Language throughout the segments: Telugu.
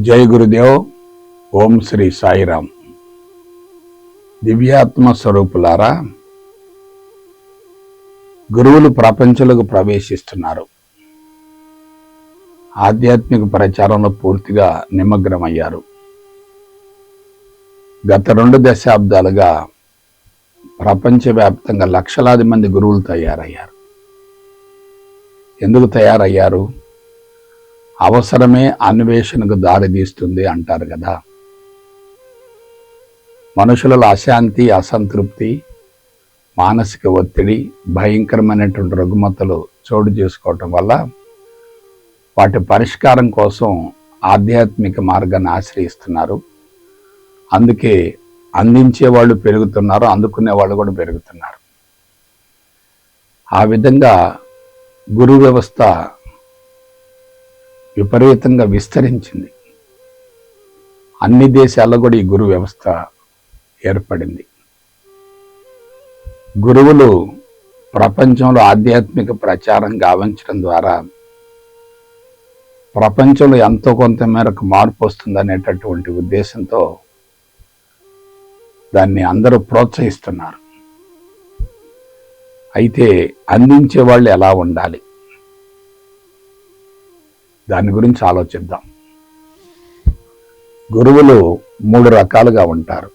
జై గురుదేవ్. ఓం శ్రీ సాయిరామ్. దివ్యాత్మ స్వరూపులారా, గురువులు ప్రపంచంలోకి ప్రవేశిస్తున్నారు. ఆధ్యాత్మిక ప్రచారంలో పూర్తిగా నిమగ్నమయ్యారు. గత 2 దశాబ్దాలుగా ప్రపంచవ్యాప్తంగా లక్షలాది మంది గురువులు తయారయ్యారు. ఎందుకు తయారయ్యారు? అవసరమే అన్వేషణకు దారితీస్తుంది అంటారు కదా. మనుషులలో అశాంతి, అసంతృప్తి, మానసిక ఒత్తిడి, భయంకరమైనటువంటి రుగ్మతలు చోటు చేసుకోవటం వల్ల వాటి పరిష్కారం కోసం ఆధ్యాత్మిక మార్గాన్ని ఆశ్రయిస్తున్నారు. అందుకే అందించే వాళ్ళు పెరుగుతున్నారు, అందుకునే వాళ్ళు కూడా పెరుగుతున్నారు. ఆ విధంగా గురు వ్యవస్థ విపరీతంగా విస్తరించింది. అన్ని దేశాల్లో కూడా ఈ గురు వ్యవస్థ ఏర్పడింది. గురువులు ప్రపంచంలో ఆధ్యాత్మిక ప్రచారం గావించడం ద్వారా ప్రపంచంలో ఎంతో కొంత మేరకు మార్పు వస్తుందనేటటువంటి ఉద్దేశంతో దాన్ని అందరూ ప్రోత్సహిస్తున్నారు. అయితే అందించే వాళ్ళు ఎలా ఉండాలి, దాని గురించి ఆలోచిద్దాం. గురువులు 3 రకాలుగా ఉంటారు.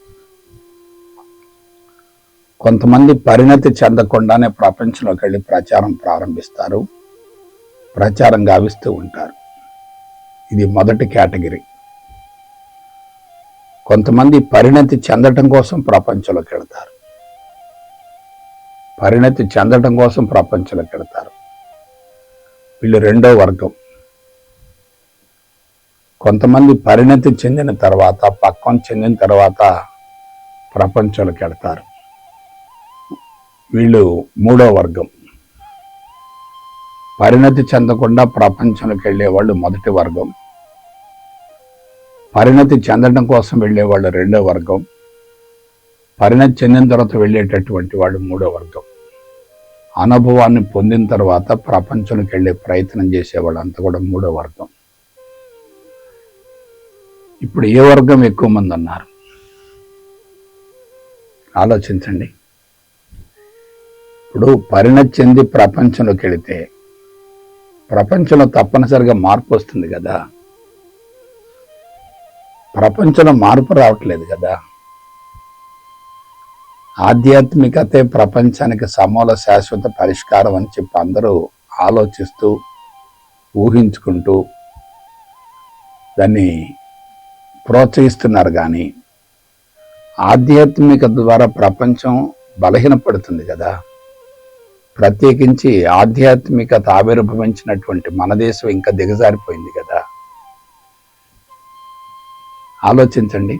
కొంతమంది పరిణతి చెందకుండానే ప్రపంచంలోకి వెళ్ళి ప్రచారం ప్రారంభిస్తారు, ప్రచారం గావిస్తూ ఉంటారు. ఇది మొదటి కేటగిరీ. కొంతమంది పరిణతి చెందటం కోసం ప్రపంచంలోకి వెళతారు, పరిణతి చెందటం కోసం ప్రపంచంలోకి వెళతారు. వీళ్ళు 2వ వర్గం. కొంతమంది పరిణతి చెందిన తర్వాత, పక్వం చెందిన తర్వాత ప్రపంచంలోకి వెళతారు. వీళ్ళు 3వ వర్గం. పరిణతి చెందకుండా ప్రపంచంలోకి వెళ్ళేవాళ్ళు మొదటి వర్గం, పరిణతి చెందడం కోసం వెళ్ళేవాళ్ళు 2వ వర్గం, పరిణతి చెందిన తర్వాత వెళ్ళేటటువంటి వాళ్ళు 3వ వర్గం. అనుభవాన్ని పొందిన తర్వాత ప్రపంచంలోకి వెళ్ళే ప్రయత్నం చేసేవాళ్ళు అంతా కూడా 3వ వర్గం. ఇప్పుడు ఏ వర్గం ఎక్కువ మంది ఉన్నారు? ఆలోచించండి. ఇప్పుడు పరిణతి చెంది ప్రపంచంలోకి వెళితే ప్రపంచంలో తప్పనిసరిగా మార్పు వస్తుంది కదా. ప్రపంచంలో మార్పు రావట్లేదు కదా. ఆధ్యాత్మికతే ప్రపంచానికి సమూల శాశ్వత పరిష్కారం అని చెప్పి అందరూ ఆలోచిస్తూ ఊహించుకుంటూ దాన్ని ప్రోత్సహిస్తున్నారు. కానీ ఆధ్యాత్మిక ద్వారా ప్రపంచం బలహీనపడుతుంది కదా. ప్రత్యేకించి ఆధ్యాత్మికత ఆవిర్భవించినటువంటి మన దేశం ఇంకా దిగజారిపోయింది కదా. ఆలోచించండి.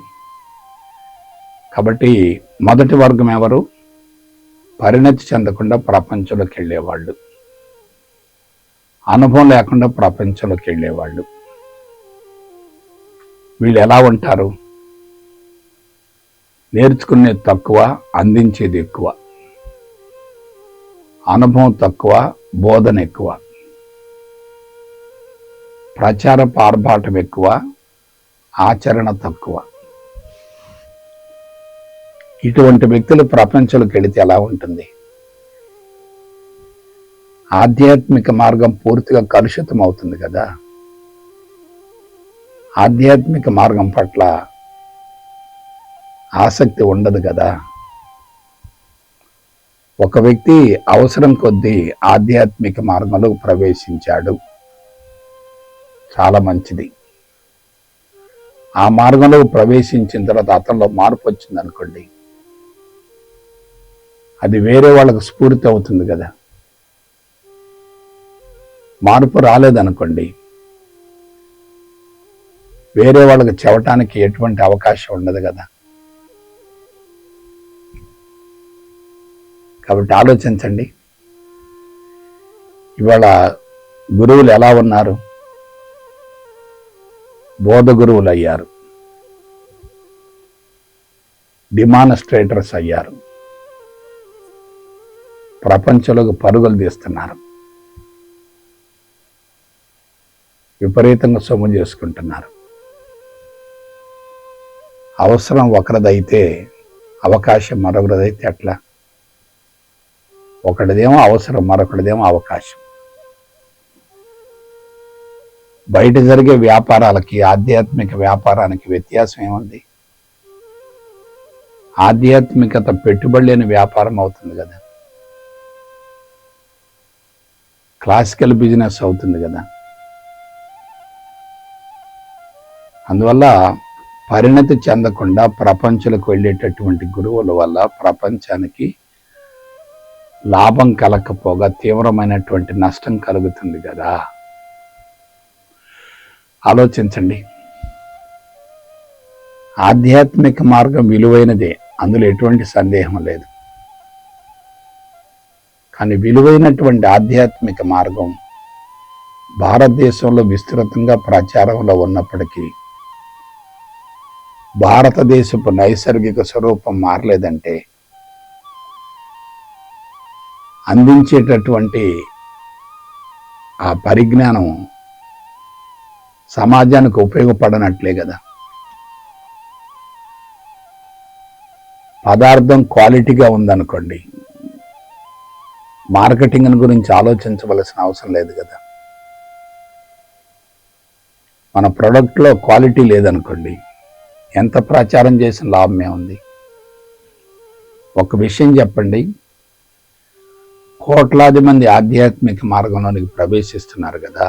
కాబట్టి మొదటి వర్గం ఎవరు? పరిణతి చెందకుండా ప్రపంచంలోకి వెళ్ళేవాళ్ళు, అనుభవం లేకుండా ప్రపంచంలోకి వెళ్ళేవాళ్ళు. వీళ్ళు ఎలా ఉంటారు? నేర్చుకునేది తక్కువ, అందించేది ఎక్కువ. అనుభవం తక్కువ, బోధన ఎక్కువ. ప్రచార పార్భాటం ఎక్కువ, ఆచరణ తక్కువ. ఇటువంటి వ్యక్తులు ప్రపంచంలోకి వెళితే ఎలా ఉంటుంది? ఆధ్యాత్మిక మార్గం పూర్తిగా కలుషితం అవుతుంది కదా. ఆధ్యాత్మిక మార్గం పట్ల ఆసక్తి ఉండదు కదా. ఒక వ్యక్తి అవసరం కొద్దీ ఆధ్యాత్మిక మార్గంలో ప్రవేశించాడు, చాలా మంచిది. ఆ మార్గంలో ప్రవేశించిన తర్వాత అతనిలో మార్పు వచ్చింది అనుకోండి, అది వేరే వాళ్ళకు స్ఫూర్తి అవుతుంది కదా. మార్పు రాలేదనుకోండి, వేరే వాళ్ళకి చెప్పటానికి ఎటువంటి అవకాశం ఉండదు కదా. కాబట్టి ఆలోచించండి. ఇవాళ గురువులు ఎలా ఉన్నారు? బోధ గురువులు అయ్యారు, డిమాన్స్ట్రేటర్స్ అయ్యారు, ప్రపంచంలోకి పరుగులు తీస్తున్నారు. విపరీతంగా సొమ్ము చేసుకుంటున్నారు. అవసరం ఒకరిదైతే అవకాశం మరొకరిదైతే ఎట్లా? ఒకటిదేమో అవసరం, మరొకటిదేమో అవకాశం. బయట జరిగే వ్యాపారాలకి ఆధ్యాత్మిక వ్యాపారానికి వ్యత్యాసం ఏముంది? ఆధ్యాత్మికత పెట్టుబడి లేని వ్యాపారం అవుతుంది కదా, క్లాసికల్ బిజినెస్ అవుతుంది కదా. అందువల్ల పరిణతి చెందకుండా ప్రపంచంలోకి వెళ్ళేటటువంటి గురువుల వల్ల ప్రపంచానికి లాభం కలగకపోగా తీవ్రమైనటువంటి నష్టం కలుగుతుంది కదా. ఆలోచించండి. ఆధ్యాత్మిక మార్గం విలువైనదే, అందులో ఎటువంటి సందేహం లేదు. కానీ విలువైనటువంటి ఆధ్యాత్మిక మార్గం భారతదేశంలో విస్తృతంగా ప్రచారంలో ఉన్నప్పటికీ భారతదేశపు నైసర్గిక స్వరూపం మారలేదంటే అందించేటటువంటి ఆ పరిజ్ఞానం సమాజానికి ఉపయోగపడనట్లే కదా. పదార్థం క్వాలిటీగా ఉందనుకోండి, మార్కెటింగ్ గురించి ఆలోచించవలసిన అవసరం లేదు కదా. మన ప్రోడక్ట్లో క్వాలిటీ లేదనుకోండి, ఎంత ప్రచారం చేసిన లాభమే ఉంది? ఒక విషయం చెప్పండి, కోట్లాది మంది ఆధ్యాత్మిక మార్గంలోనికి ప్రవేశిస్తున్నారు కదా,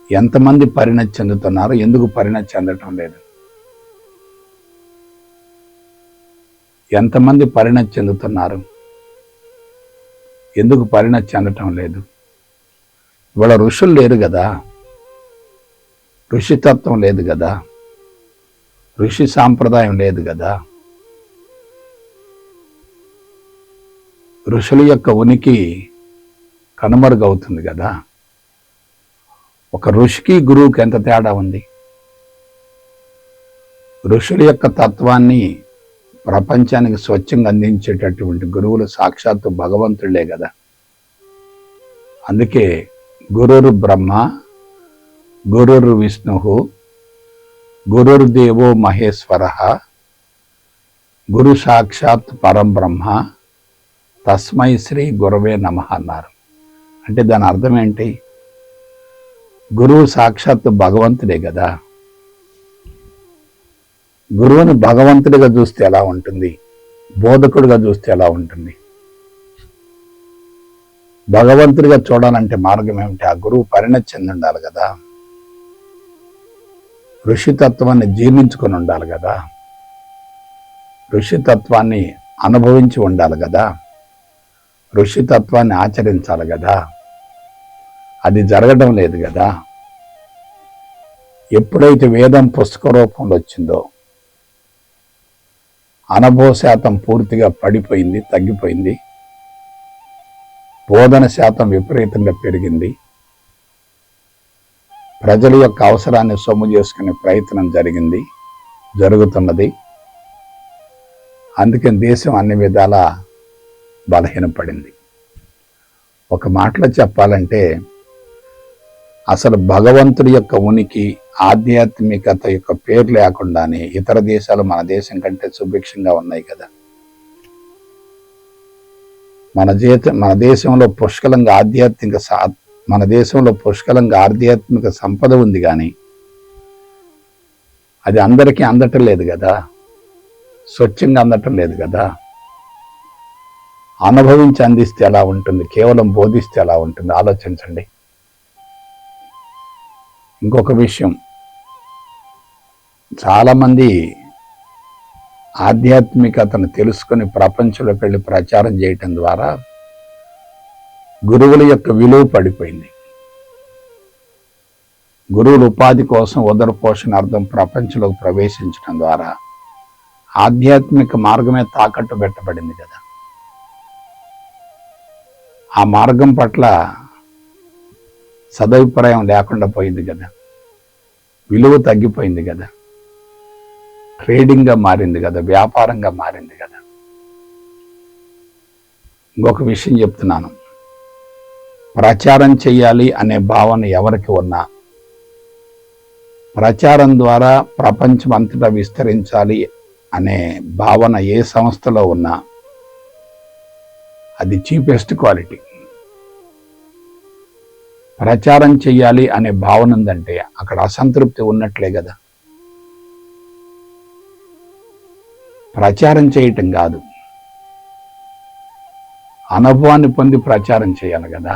ఎంతమంది పరిణతి చెందుతున్నారు? ఎందుకు పరిణతి చెందటం లేదు? ఎంతమంది పరిణతి చెందుతున్నారు? ఎందుకు పరిణతి చెందటం లేదు? ఇవాళ ఋషులు లేరు కదా, ఋషితత్వం లేదు కదా, ఋషి సాంప్రదాయం లేదు కదా. ఋషుల యొక్క ఉనికి కనుమరుగవుతుంది కదా. ఒక ఋషికి గురువుకి ఎంత తేడా ఉంది? ఋషుల యొక్క తత్వాన్ని ప్రపంచానికి స్వచ్ఛంగా అందించేటటువంటి గురువులు సాక్షాత్తు భగవంతుళ్లే కదా. అందుకే గురుర్ బ్రహ్మ, గురుర్ విష్ణు, గురుర్దేవో మహేశ్వర, గురు సాక్షాత్ పరం బ్రహ్మ, తస్మై శ్రీ గురవే నమః అన్నారు. అంటే దాని అర్థం ఏంటి? గురువు సాక్షాత్తు భగవంతుడే కదా. గురువుని భగవంతుడిగా చూస్తే ఎలా ఉంటుంది? బోధకుడిగా చూస్తే ఎలా ఉంటుంది? భగవంతుడిగా చూడాలంటే మార్గం ఏమిటి? ఆ గురువు పరిణతి చెంది ఉండాలి కదా, ఋషితత్వాన్ని జీర్ణించుకొని ఉండాలి కదా, ఋషితత్వాన్ని అనుభవించి ఉండాలి కదా, ఋషితత్వాన్ని ఆచరించాలి కదా. అది జరగడం లేదు కదా. ఎప్పుడైతే వేదం పుస్తక రూపంలో వచ్చిందో అనుభవ శాతం పూర్తిగా పడిపోయింది, తగ్గిపోయింది. బోధన శాతం విపరీతంగా పెరిగింది. ప్రజల యొక్క అవసరాన్ని సొమ్ము చేసుకునే ప్రయత్నం జరుగుతున్నది. అందుకని దేశం అన్ని విధాల బలహీనపడింది. ఒక మాటలో చెప్పాలంటే అసలు భగవంతుడి యొక్క ఉనికి, ఆధ్యాత్మికత యొక్క పేరు లేకుండానే ఇతర దేశాలు మన దేశం కంటే సుభిక్షంగా ఉన్నాయి కదా. మన దేశంలో పుష్కలంగా ఆధ్యాత్మిక సంపద ఉంది, కానీ అది అందరికీ అందటం లేదు కదా, స్వచ్ఛంగా అందటం లేదు కదా. అనుభవించి అందిస్తే ఎలా ఉంటుంది? కేవలం బోధిస్తే ఎలా ఉంటుంది? ఆలోచించండి. ఇంకొక విషయం, చాలామంది ఆధ్యాత్మికతను తెలుసుకొని ప్రపంచంలోకి వెళ్ళి ప్రచారం చేయటం ద్వారా గురువుల యొక్క విలువ పడిపోయింది. గురువుల ఉపాధి కోసం ఉదర పోషణార్థం ప్రపంచంలోకి ప్రవేశించడం ద్వారా ఆధ్యాత్మిక మార్గమే తాకట్టు పెట్టబడింది కదా. ఆ మార్గం పట్ల సదభిప్రాయం లేకుండా పోయింది కదా, విలువ తగ్గిపోయింది కదా, ట్రేడింగ్గా మారింది కదా, వ్యాపారంగా మారింది కదా. ఇంకొక విషయం చెప్తున్నాను, ప్రచారం చేయాలి అనే భావన ఎవరికి ఉన్నా ప్రచారం ద్వారా ప్రపంచం అంతటా విస్తరించాలి అనే భావన ఏ సంస్థలో ఉన్నా అది చీపెస్ట్ క్వాలిటీ. ప్రచారం చెయ్యాలి అనే భావన ఉందంటే అక్కడ అసంతృప్తి ఉన్నట్లే కదా. ప్రచారం చేయటం కాదు, అనుభవాన్ని పొంది ప్రచారం చేయాలి కదా.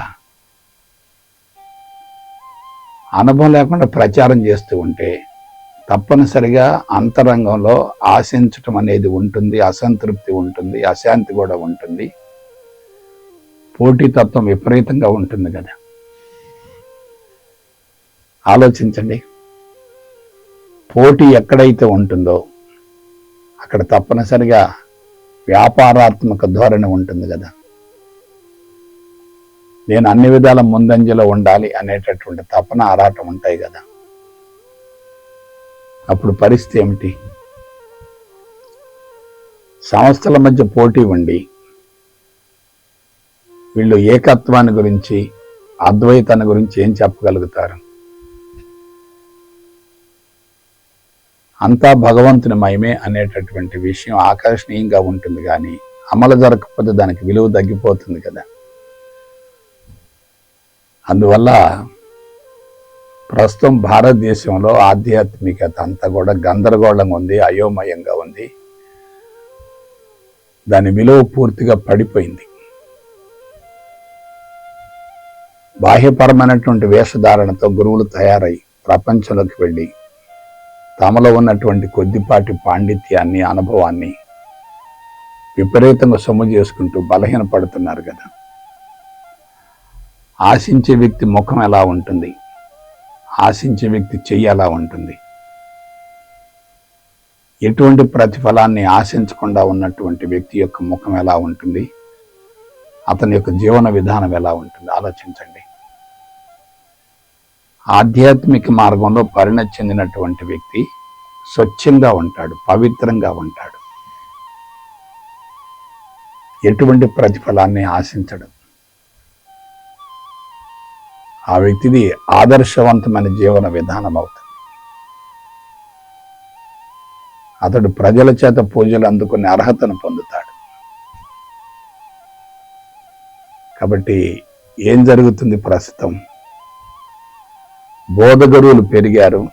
అనుభవం లేకుండా ప్రచారం చేస్తూ ఉంటే తప్పనిసరిగా అంతరంగంలో ఆశించటం అనేది ఉంటుంది, అసంతృప్తి ఉంటుంది, అశాంతి కూడా ఉంటుంది, పోటీతత్వం విపరీతంగా ఉంటుంది కదా. ఆలోచించండి, పోటీ ఎక్కడైతే ఉంటుందో అక్కడ తప్పనిసరిగా వ్యాపారాత్మక ధోరణి ఉంటుంది కదా. నేను అన్ని విధాల ముందంజలో ఉండాలి అనేటటువంటి తపన ఆరాటం ఉంటాయి కదా. అప్పుడు పరిస్థితి ఏమిటి? సంస్థల మధ్య పోటీ ఉండి వీళ్ళు ఏకత్వాన్ని గురించి, అద్వైతాన్ని గురించి ఏం చెప్పగలుగుతారు? అంతా భగవంతుని మహిమే అనేటటువంటి విషయం ఆకర్షణీయంగా ఉంటుంది, కానీ అమలు జరగకపోతే దానికి విలువ తగ్గిపోతుంది కదా. అందువల్ల ప్రస్తుతం భారతదేశంలో ఆధ్యాత్మికత అంతా కూడా గందరగోళంగా ఉంది, అయోమయంగా ఉంది. దాని విలువ పూర్తిగా పడిపోయింది. బాహ్యపరమైనటువంటి వేషధారణతో గురువులు తయారై ప్రపంచంలోకి వెళ్ళి తమలో ఉన్నటువంటి కొద్దిపాటి పాండిత్యాన్ని, అనుభవాన్ని విపరీతంగా సొమ్ము చేసుకుంటూ బలహీనపడుతున్నారు కదా. ఆశించే వ్యక్తి ముఖం ఎలా ఉంటుంది? ఆశించే వ్యక్తి చెయ్యి ఎలా ఉంటుంది? ఎటువంటి ప్రతిఫలాన్ని ఆశించకుండా ఉన్నటువంటి వ్యక్తి యొక్క ముఖం ఎలా ఉంటుంది? అతని యొక్క జీవన విధానం ఎలా ఉంటుంది? ఆలోచించండి. ఆధ్యాత్మిక మార్గంలో పరిణతి చెందినటువంటి వ్యక్తి స్వచ్ఛంగా ఉంటాడు, పవిత్రంగా ఉంటాడు, ఎటువంటి ప్రతిఫలాన్ని ఆశించడు. ఆ వ్యక్తిది ఆదర్శవంతమైన జీవన విధానం అవుతుంది. అతడు ప్రజల చేత పూజలు అందుకునే అర్హతను పొందుతాడు. కాబట్టి ఏం జరుగుతుంది ప్రస్తుతం? బోధగురువులు పెరిగారు,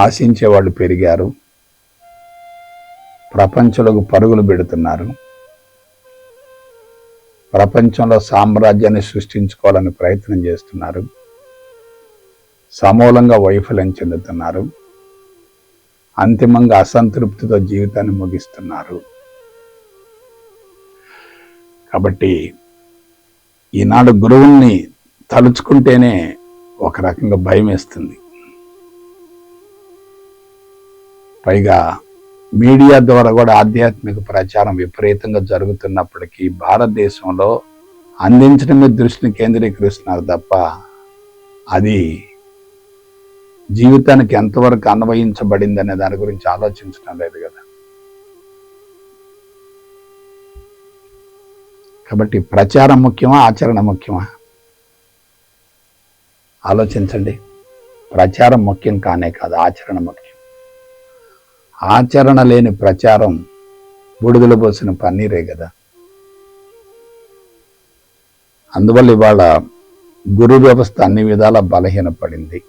ఆశించేవాళ్ళు పెరిగారు, ప్రపంచంలోకి పరుగులు పెడుతున్నారు, ప్రపంచంలో సామ్రాజ్యాన్ని సృష్టించుకోవాలని ప్రయత్నం చేస్తున్నారు, సమూలంగా వైఫల్యం చెందుతున్నారు, అంతిమంగా అసంతృప్తితో జీవితాన్ని ముగిస్తున్నారు. కాబట్టి ఈనాడు గురువుల్ని తలుచుకుంటేనే ఒక రకంగా భయం వేస్తుంది. పైగా మీడియా ద్వారా కూడా ఆధ్యాత్మిక ప్రచారం విపరీతంగా జరుగుతున్నప్పటికీ భారతదేశంలో అందించడం మీద దృష్టిని కేంద్రీకరిస్తున్నారు తప్ప అది జీవితానికి ఎంతవరకు అన్వయించబడింది అనే దాని గురించి ఆలోచించడం లేదు కదా. కాబట్టి ప్రచారం ముఖ్యమా, ఆచరణ ముఖ్యమా? ఆలోచించండి. ప్రచారం ముఖ్యం కానే కాదు, ఆచరణ ముఖ్యం. ఆచరణ లేని ప్రచారం బూడిదలో పోసిన పన్నీరే కదా. అందువల్ల ఇవాళ గురు వ్యవస్థ అన్ని విధాల బలహీనపడింది.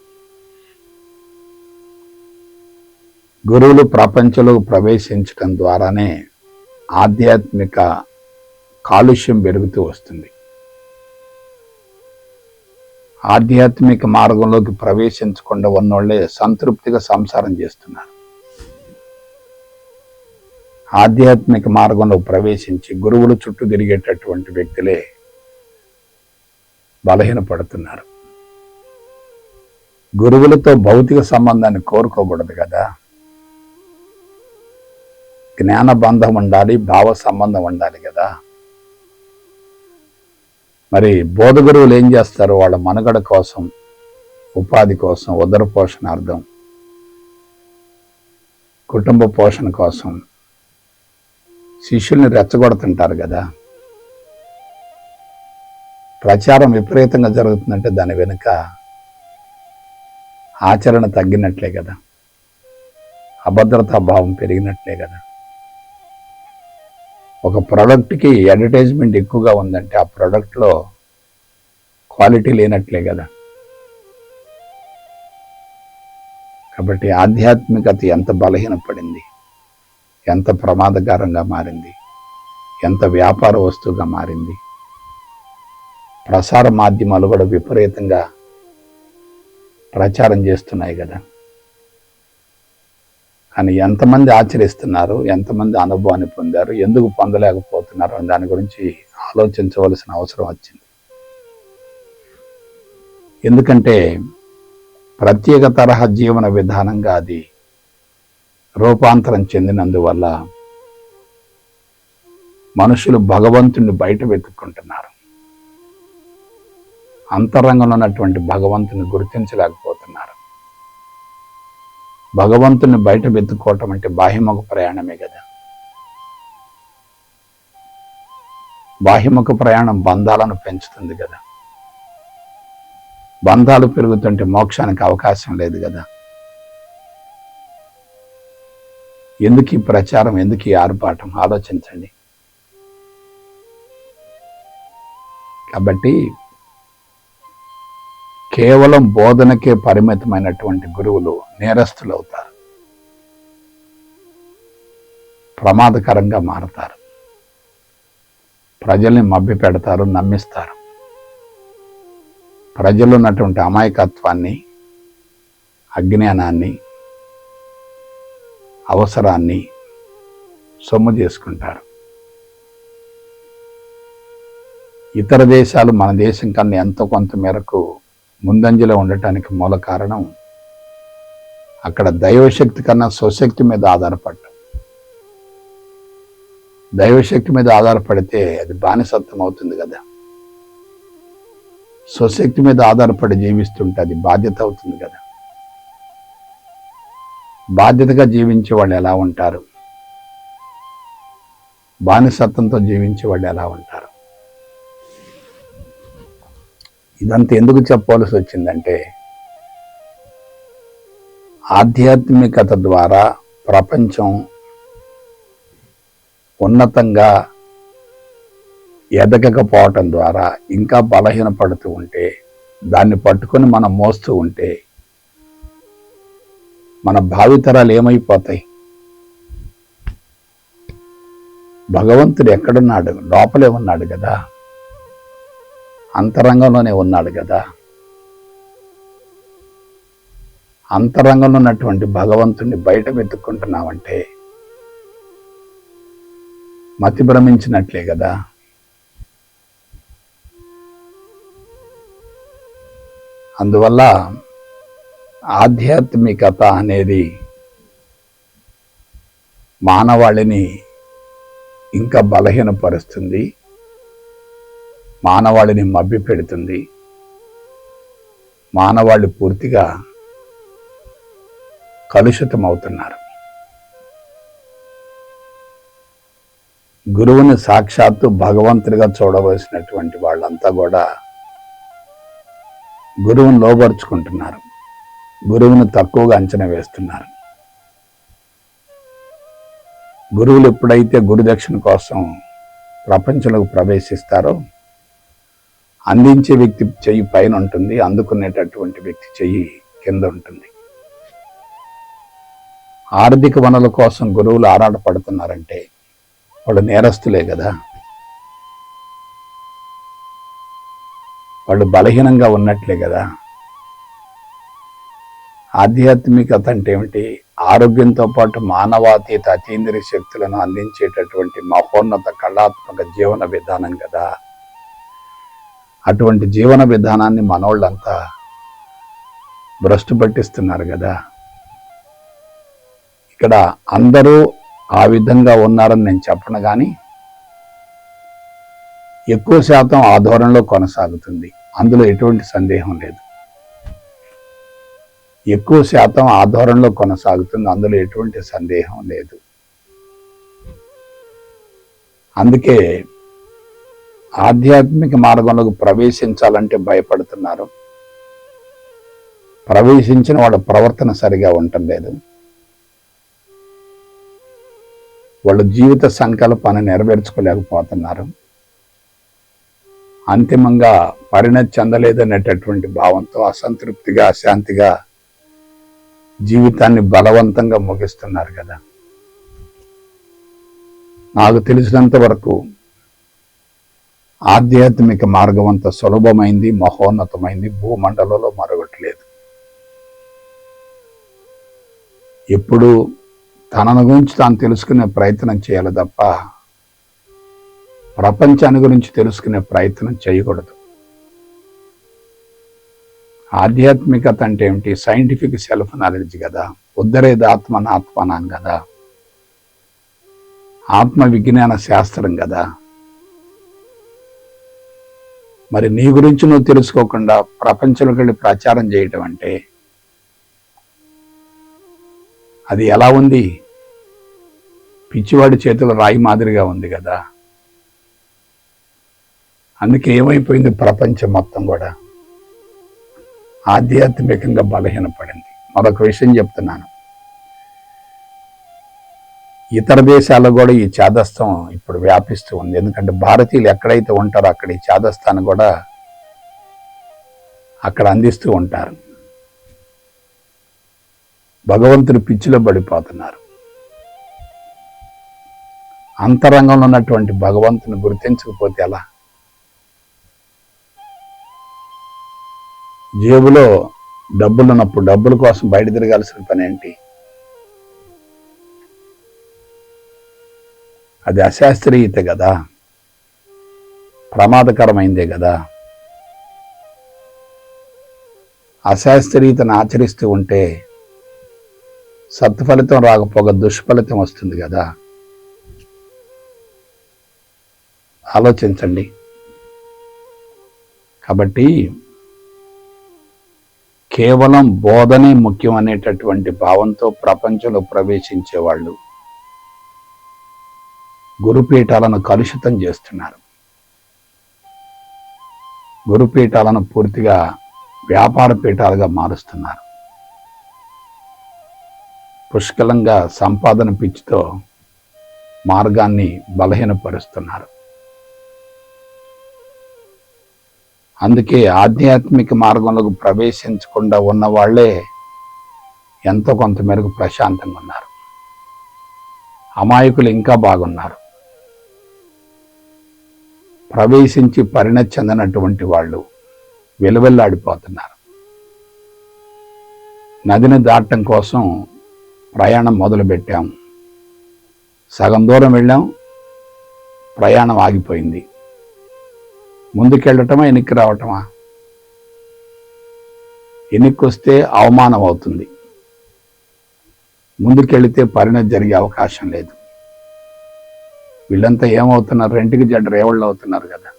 గురువులు ప్రపంచంలో ప్రవేశించడం ద్వారానే ఆధ్యాత్మిక కాలుష్యం పెరుగుతూ వస్తుంది. ఆధ్యాత్మిక మార్గంలోకి ప్రవేశించకుండా ఉన్నోళ్లే సంతృప్తిగా సంసారం చేస్తున్నారు. ఆధ్యాత్మిక మార్గంలో ప్రవేశించి గురువులు చుట్టూ తిరిగేటటువంటి వ్యక్తులే బలహీనపడుతున్నారు. గురువులతో భౌతిక సంబంధాన్ని కోరుకోకూడదు కదా. జ్ఞాన బంధం ఉండాలి, భావ సంబంధం ఉండాలి కదా. మరి బోధ గురువులు ఏం చేస్తారు? వాళ్ళ మనుగడ కోసం, ఉపాధి కోసం, ఉదర పోషణార్థం, కుటుంబ పోషణ కోసం శిష్యుల్ని రెచ్చగొడుతుంటారు కదా. ప్రచారం విపరీతంగా జరుగుతుందంటే దాని వెనుక ఆచరణ తగ్గినట్లే కదా, అభద్రతా భావం పెరిగినట్లే కదా. ఒక ప్రోడక్ట్కి అడ్వర్టైజ్మెంట్ ఎక్కువగా ఉందంటే ఆ ప్రోడక్ట్లో క్వాలిటీ లేనట్లే కదా. కాబట్టి ఆధ్యాత్మికత ఎంత బలహీనపడింది, ఎంత ప్రమాదకరంగా మారింది, ఎంత వ్యాపార వస్తువుగా మారింది. ప్రసార మాధ్యమాలు కూడా విపరీతంగా ప్రచారం చేస్తున్నాయి కదా. కానీ ఎంతమంది ఆచరిస్తున్నారు, ఎంతమంది అనుభవాన్ని పొందారు, ఎందుకు పొందలేకపోతున్నారు అని దాని గురించి ఆలోచించవలసిన అవసరం వచ్చింది. ఎందుకంటే ప్రత్యేక తరహా జీవన విధానంగా అది రూపాంతరం చెందినందువల్ల మనుషులు భగవంతుడిని బయట వెతుక్కుంటున్నారు. అంతరంగంలో ఉన్నటువంటి భగవంతుని గుర్తించలేకపోతున్నారు. భగవంతుని బయట వెతుక్కోవటం అంటే బాహ్యముఖ ప్రయాణమే కదా. బాహ్యముఖ ప్రయాణం బంధాలను పెంచుతుంది కదా. బంధాలు పెరుగుతుంటే మోక్షానికి అవకాశం లేదు కదా. ఎందుకు ఈ ప్రచారం, ఎందుకు ఈ ఆర్భాటం ఆలోచించండి. కాబట్టి కేవలం బోధనకే పరిమితమైనటువంటి గురువులు నేరస్తులు అవుతారు, ప్రమాదకరంగా మారతారు, ప్రజల్ని మభ్య పెడతారు, నమ్మిస్తారు. ప్రజలు ఉన్నటువంటి అమాయకత్వాన్ని, అజ్ఞానాన్ని, అవసరాన్ని సొమ్ము చేసుకుంటారు. ఇతర దేశాలు మన దేశం కన్నా ఎంతో కొంత మేరకు ముందంజలో ఉండటానికి మూల కారణం అక్కడ దైవశక్తి కన్నా స్వశక్తి మీద ఆధారపడటం. దైవశక్తి మీద ఆధారపడితే అది బానిసత్వం అవుతుంది కదా. స్వశక్తి మీద ఆధారపడి జీవిస్తుంటే అది బాధ్యత అవుతుంది కదా. బాధ్యతగా జీవించే వాళ్ళు ఎలా ఉంటారు, బానిసత్వంతో జీవించే వాళ్ళు ఎలా ఉంటారు? ఇదంతా ఎందుకు చెప్పవలసి వచ్చిందంటే ఆధ్యాత్మికత ద్వారా ప్రపంచం ఉన్నతంగా ఎదగకపోవటం ద్వారా ఇంకా బలహీనపడుతూ ఉంటే, దాన్ని పట్టుకొని మనం మోస్తూ ఉంటే మన భావితరాలు ఏమైపోతాయి? భగవంతుడు ఎక్కడున్నాడు? లోపలే ఉన్నాడు కదా, అంతరంగంలోనే ఉన్నాడు కదా. అంతరంగంలో ఉన్నటువంటి భగవంతుడిని బయట వెతుక్కుంటున్నామంటే మతి భ్రమించినట్లే కదా. అందువల్ల ఆధ్యాత్మికత అనేది మానవాళిని ఇంకా బలహీనపరుస్తుంది, మానవాళిని మభ్య పెడుతుంది. మానవాళి పూర్తిగా కలుషితం అవుతున్నారు. గురువుని సాక్షాత్తు భగవంతుడిగా చూడవలసినటువంటి వాళ్ళంతా కూడా గురువుని లోబరుచుకుంటున్నారు, గురువుని తక్కువగా అంచనా వేస్తున్నారు. గురువులు ఎప్పుడైతే గురుదక్షిణ కోసం ప్రపంచంలోకి ప్రవేశిస్తారో అందించే వ్యక్తి చెయ్యి పైన ఉంటుంది, అందుకునేటటువంటి వ్యక్తి చెయ్యి కింద ఉంటుంది. ఆర్థిక వనరుల కోసం గురువులు ఆరాటపడుతున్నారంటే వాళ్ళు నేరస్తులే కదా. వాళ్ళు బలహీనంగా ఉన్నట్లే కదా. ఆధ్యాత్మికత అంటే ఏమిటి? ఆరోగ్యంతో పాటు మానవాతీత అతీంద్రియ శక్తులను అందించేటటువంటి మహోన్నత కళాత్మక జీవన విధానం కదా. అటువంటి జీవన విధానాన్ని మనోళ్ళంతా భ్రష్టు పట్టిస్తున్నారు కదా. ఇక్కడ అందరూ ఆ విధంగా ఉన్నారని నేను చెప్పను, కానీ ఎక్కువ శాతం ఆ ధోరణిలో కొనసాగుతుంది, అందులో ఎటువంటి సందేహం లేదు. ఎక్కువ శాతం ఆ ధోరణిలో కొనసాగుతుంది, అందులో ఎటువంటి సందేహం లేదు. అందుకే ఆధ్యాత్మిక మార్గంలోకి ప్రవేశించాలంటే భయపడుతున్నారు. ప్రవేశించిన వాళ్ళ ప్రవర్తన సరిగా ఉండటం లేదు. వాళ్ళ జీవిత సంకల్పాన్ని నెరవేర్చుకోలేకపోతున్నారు. అంతిమంగా పరిణతి చెందలేదనేటటువంటి భావంతో అసంతృప్తిగా, అశాంతిగా జీవితాన్ని బలవంతంగా ముగిస్తున్నారు కదా. నాకు తెలిసినంత వరకు ఆధ్యాత్మిక మార్గం అంత సులభమైంది, మహోన్నతమైంది భూమండలంలో మరొకటి లేదు. ఎప్పుడు తనను గురించి తాను తెలుసుకునే ప్రయత్నం చేయాలి తప్ప ప్రపంచాన్ని గురించి తెలుసుకునే ప్రయత్నం చేయకూడదు. ఆధ్యాత్మికత అంటే ఏమిటి? సైంటిఫిక్ సెల్ఫ్ నాలెడ్జ్ కదా. ఉద్ధరేది ఆత్మన ఆత్మనాం కదా. ఆత్మ విజ్ఞాన శాస్త్రం కదా. మరి నీ గురించి నువ్వు తెలుసుకోకుండా ప్రపంచంలోకి వెళ్ళి ప్రచారం చేయటం అంటే అది ఎలా ఉంది? పిచ్చివాడి చేతుల రాయి మాదిరిగా ఉంది కదా. అందుకే ఏమైపోయింది? ప్రపంచం మొత్తం కూడా ఆధ్యాత్మికంగా బలహీనపడింది. మరొక విషయం చెప్తున్నాను, ఇతర దేశాల్లో కూడా ఈ చాదస్తం ఇప్పుడు వ్యాపిస్తూ ఉంది. ఎందుకంటే భారతీయులు ఎక్కడైతే ఉంటారో అక్కడ ఈ చాదస్తాన్ని కూడా అక్కడ అందిస్తూ ఉంటారు. భగవంతుడి పిచ్చిలో పడిపోతున్నారు. అంతరంగంలో ఉన్నటువంటి భగవంతుని గుర్తించకపోతే ఎలా? జేబులో డబ్బులు ఉన్నప్పుడు డబ్బుల కోసం బయట తిరగాల్సిన పని ఏంటి? అది అశాస్త్రీయత కదా, ప్రమాదకరమైందే కదా. అశాస్త్రీయతను ఆచరిస్తూ ఉంటే సత్ఫలితం రాకపోగా దుష్ఫలితం వస్తుంది కదా. ఆలోచించండి. కాబట్టి కేవలం బోధనే ముఖ్యం అనేటటువంటి భావంతో ప్రపంచంలో ప్రవేశించే వాళ్ళు గురుపీఠాలను కలుషితం చేస్తున్నారు. గురుపీఠాలను పూర్తిగా వ్యాపార పీఠాలుగా మారుస్తున్నారు. పుష్కలంగా సంపాదన పిచ్చితో మార్గాన్ని బలహీనపరుస్తున్నారు. అందుకే ఆధ్యాత్మిక మార్గంలోకి ప్రవేశించకుండా ఉన్న వాళ్ళే ఎంతో కొంత మేరకు ప్రశాంతంగా ఉన్నారు. అమాయకులు ఇంకా బాగున్నారు. ప్రవేశించి పరిణతి చెందినటువంటి వాళ్ళు వెలువెల్లాడిపోతున్నారు. నదిని దాటం కోసం ప్రయాణం మొదలుపెట్టాం, సగం దూరం వెళ్ళాం, ప్రయాణం ఆగిపోయింది. ముందుకెళ్ళటమా వెనక్కి రావటమా? వెనక్కి వస్తే అవమానం అవుతుంది, ముందుకెళితే పరిణతి జరిగే అవకాశం లేదు. వీళ్ళంతా ఏమవుతున్నారు? రెంటికి జడ్డ రేవళ్ళు అవుతున్నారు కదా.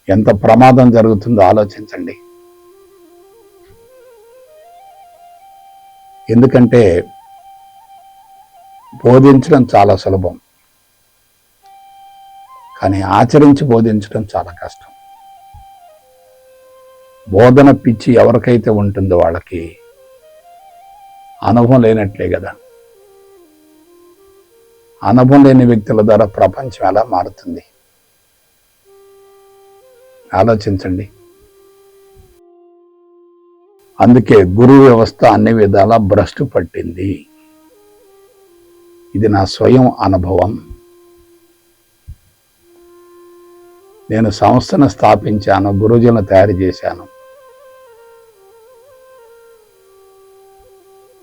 ఎంత ప్రమాదం జరుగుతుందో ఆలోచించండి. ఎందుకంటే బోధించడం చాలా సులభం, కానీ ఆచరించి బోధించడం చాలా కష్టం. బోధన పిచ్చి ఎవరికైతే ఉంటుందో వాళ్ళకి అనుభవం లేనట్లే కదా. అనుభవం లేని వ్యక్తుల ద్వారా ప్రపంచం ఎలా మారుతుంది? ఆలోచించండి. అందుకే గురు వ్యవస్థ అన్ని విధాలా భ్రష్టు పట్టింది. ఇది నా స్వయం అనుభవం. నేను సంస్థను స్థాపించాను, గురువులను తయారు చేశాను.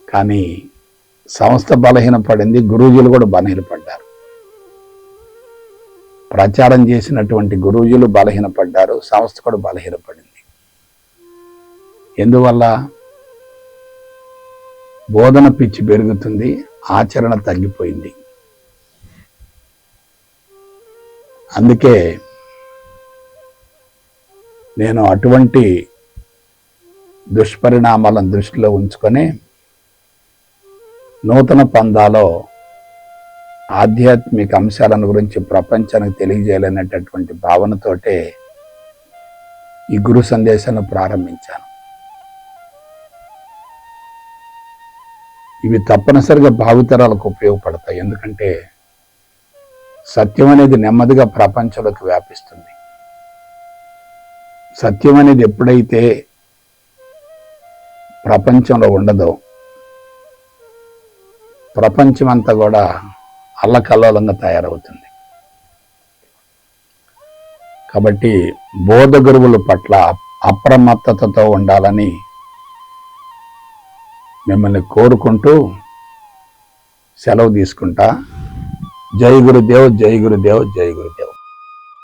కానీ సంస్థ బలహీనపడింది, గురూజీలు కూడా బలహీనపడ్డారు. ప్రచారం చేసినటువంటి గురూజీలు బలహీనపడ్డారు, సంస్థ కూడా బలహీనపడింది. ఎందువల్ల? బోధన పిచ్చి పెరుగుతుంది, ఆచరణ తగ్గిపోయింది. అందుకే నేను అటువంటి దుష్పరిణామాలను దృష్టిలో ఉంచుకొని నూతన పందాలో ఆధ్యాత్మిక అంశాలను గురించి ప్రపంచానికి తెలియజేయాలనేటటువంటి భావనతోటే ఈ గురు సందేశాన్ని ప్రారంభించాను. ఇవి తప్పనిసరిగా భావితరాలకు ఉపయోగపడతాయి. ఎందుకంటే సత్యం అనేది నెమ్మదిగా ప్రపంచంలోకి వ్యాపిస్తుంది. సత్యం అనేది ఎప్పుడైతే ప్రపంచంలో ఉండదో ప్రపంచమంతా కూడా అల్లకల్లోలంగా తయారవుతుంది. కాబట్టి బోధ గురువుల పట్ల అప్రమత్తతతో ఉండాలని మిమ్మల్ని కోరుకుంటూ సెలవు తీసుకుంటా. జై గురుదేవ్, జై గురుదేవ్, జై గురుదేవ్.